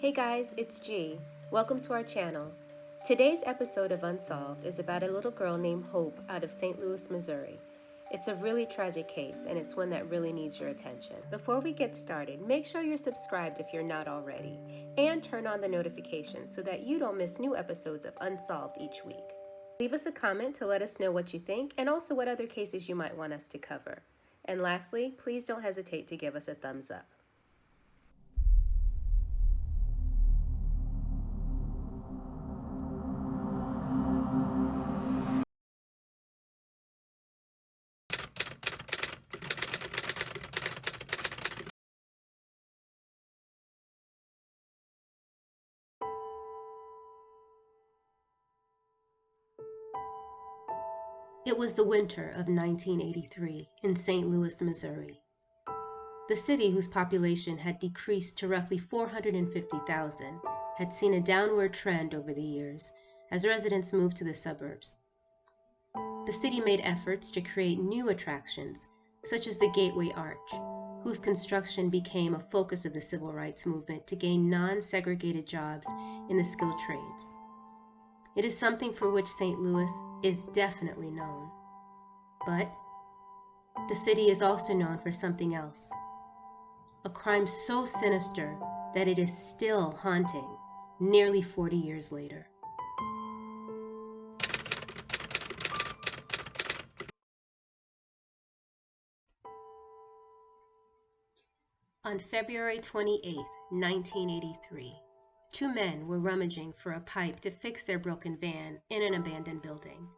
Hey guys, it's G. Welcome to our channel. Today's episode of Unsolved is about a little girl named Hope out of St. Louis, Missouri. It's a really tragic case, and it's one that really needs your attention. Before we get started, make sure you're subscribed if you're not already, and turn on the notifications so that you don't miss new episodes of Unsolved each week. Leave us a comment to let us know what you think and also what other cases you might want us to cover. And lastly, please don't hesitate to give us a thumbs up. It was the winter of 1983 in St. Louis, Missouri. The city, whose population had decreased to roughly 450,000, had seen a downward trend over the years as residents moved to the suburbs. The city made efforts to create new attractions, such as the Gateway Arch, whose construction became a focus of the civil rights movement to gain non-segregated jobs in the skilled trades. It is something for which St. Louis is definitely known. But the city is also known for something else. A crime so sinister that it is still haunting nearly 40 years later. On February 28, 1983, two men were rummaging for a pipe to fix their broken van in an abandoned building.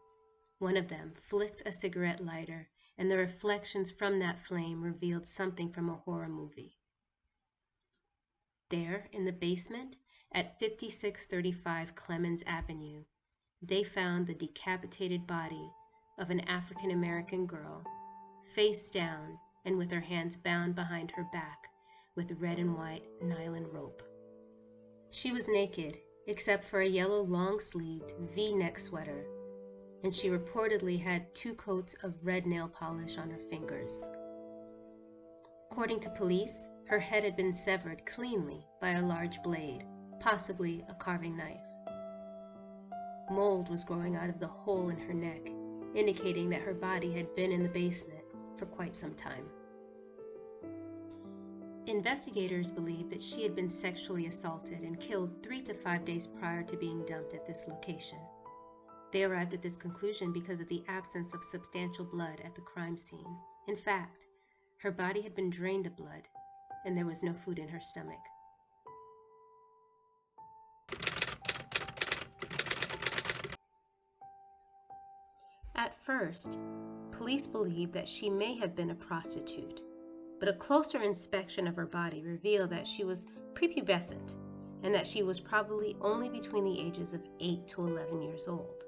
One of them flicked a cigarette lighter, and the reflections from that flame revealed something from a horror movie. There, in the basement, at 5635 Clemens Avenue, they found the decapitated body of an African-American girl, face down and with her hands bound behind her back with red and white nylon rope. She was naked, except for a yellow long-sleeved V-neck sweater, and she reportedly had 2 coats of red nail polish on her fingers. According to police, her head had been severed cleanly by a large blade, possibly a carving knife. Mold was growing out of the hole in her neck, indicating that her body had been in the basement for quite some time. Investigators believe that she had been sexually assaulted and killed 3 to 5 days prior to being dumped at this location. They arrived at this conclusion because of the absence of substantial blood at the crime scene. In fact, her body had been drained of blood, and there was no food in her stomach. At first, police believed that she may have been a prostitute, but a closer inspection of her body revealed that she was prepubescent and that she was probably only between the ages of 8 to 11 years old.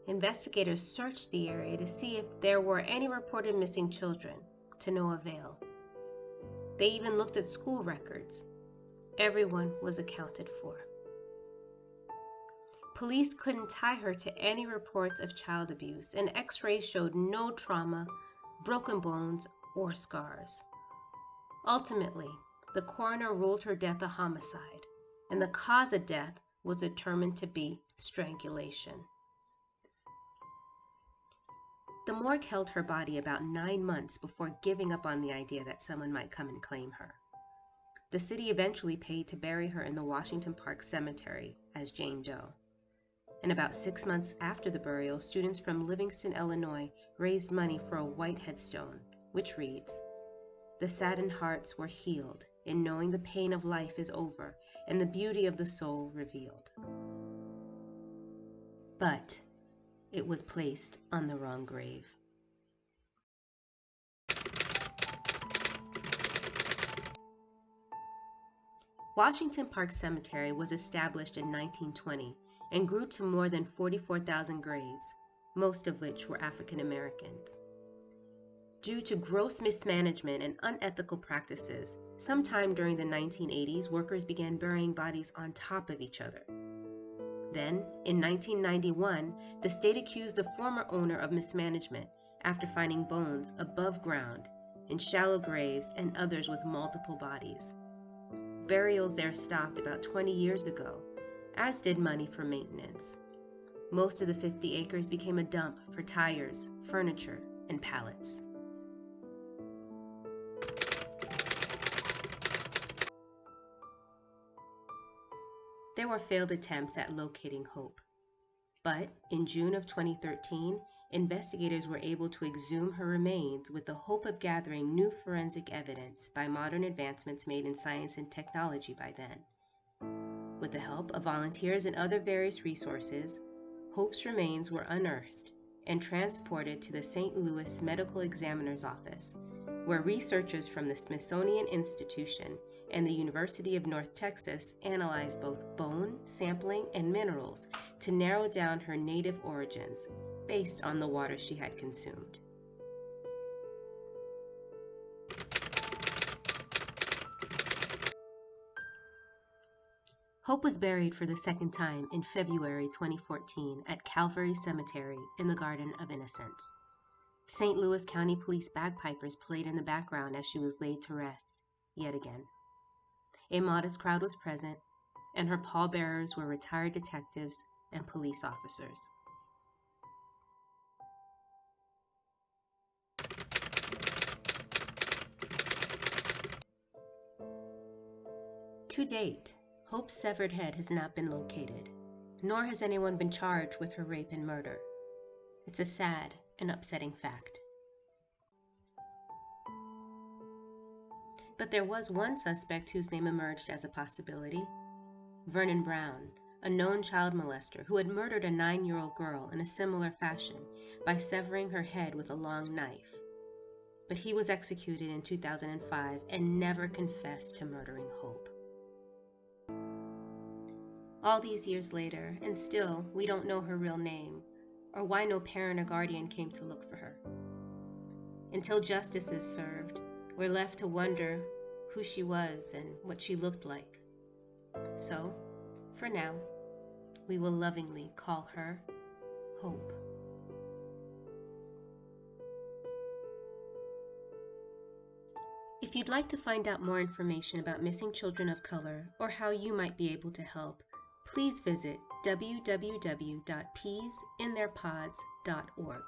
Investigators searched the area to see if there were any reported missing children, to no avail. They even looked at school records. Everyone was accounted for. Police couldn't tie her to any reports of child abuse, and x-rays showed no trauma, broken bones, or scars. Ultimately, the coroner ruled her death a homicide, and the cause of death was determined to be strangulation. The morgue held her body about 9 months before giving up on the idea that someone might come and claim her. The city eventually paid to bury her in the Washington Park Cemetery as Jane Doe. And about 6 months after the burial, students from Livingston, Illinois raised money for a white headstone, which reads, "The saddened hearts were healed in knowing the pain of life is over and the beauty of the soul revealed." But it was placed on the wrong grave. Washington Park Cemetery was established in 1920 and grew to more than 44,000 graves, most of which were African Americans. Due to gross mismanagement and unethical practices, sometime during the 1980s, workers began burying bodies on top of each other. Then, in 1991, the state accused the former owner of mismanagement after finding bones above ground in shallow graves and others with multiple bodies. burials there stopped about 20 years ago, as did money for maintenance. Most of the 50 acres became a dump for tires, furniture, and pallets. There were failed attempts at locating Hope. But in June of 2013, investigators were able to exhume her remains with the hope of gathering new forensic evidence by modern advancements made in science and technology by then. With the help of volunteers and other various resources, Hope's remains were unearthed and transported to the St. Louis Medical Examiner's Office, where researchers from the Smithsonian Institution and the University of North Texas analyzed both bone, sampling, and minerals to narrow down her native origins based on the water she had consumed. Hope was buried for the second time in February 2014 at Calvary Cemetery in the Garden of Innocents. St. Louis County Police bagpipers played in the background as she was laid to rest, yet again. A modest crowd was present, and her pallbearers were retired detectives and police officers. To date, Hope's severed head has not been located, nor has anyone been charged with her rape and murder. It's a sad and upsetting fact. But there was one suspect whose name emerged as a possibility: Vernon Brown, a known child molester who had murdered a 9-year-old girl in a similar fashion by severing her head with a long knife. But he was executed in 2005 and never confessed to murdering Hope. All these years later, and still, we don't know her real name, or why no parent or guardian came to look for her. Until justice is served, we're left to wonder who she was and what she looked like. So, for now, we will lovingly call her Hope. If you'd like to find out more information about missing children of color or how you might be able to help, please visit www.peasintheirpods.org.